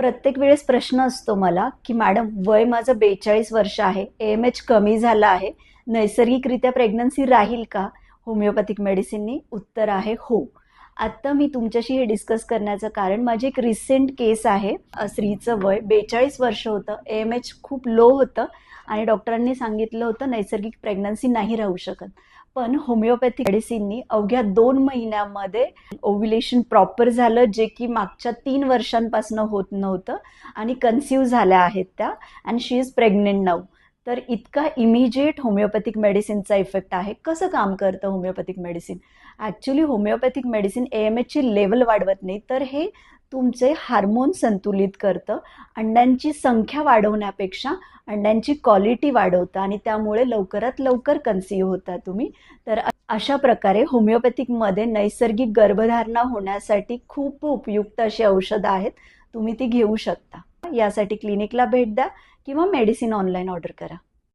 प्रत्येक वेळेस प्रश्न असतो मला की मॅडम वय माझं 42 वर्ष आहे, AMH कमी झाला आहे, नैसर्गिकरित्या प्रेग्नन्सी राहील का होमिओपॅथिक मेडिसिननी? उत्तर आहे हो. आता मी तुमच्याशी हे डिस्कस करण्याचं कारण माझी एक रिसेंट केस आहे. स्त्रीचं वय 42 वर्ष होतं, AMH खूप लो होतं आणि डॉक्टरांनी सांगितलं होतं नैसर्गिक प्रेग्नन्सी नाही राहू शकत. पण होमिओपॅथिक मेडिसिननी अवघ्या 2 महिन्यामध्ये ओव्युलेशन प्रॉपर झालं, जे की मागच्या 3 वर्षांपासून होत नव्हतं आणि कन्सिव्ह झाल्या आहेत त्या and she is pregnant now. तर इतका इमिजिएट होमिओपॅथिक मेडिसिनचा इफेक्ट आहे. कसं काम करतं homeopathic medicine? Actually homeopathic medicine AMHची लेवल वाढवत नाही, तर हे तुमचे हार्मोन संतुलित करतं. अंड्यांची संख्या वाढवण्यापेक्षा अंड्यांची क्वालिटी वाढवतं आणि त्यामुळे लवकरात लवकर कन्सिव्ह होता तुम्ही. तर अशा प्रकारे होमिओपॅथिकमध्ये नैसर्गिक गर्भधारणा होण्यासाठी खूप उपयुक्त अशी औषधं आहेत. तुम्ही ती घेऊ शकता. यासाठी क्लिनिकला भेट द्या किंवा मेडिसिन ऑनलाईन ऑर्डर करा.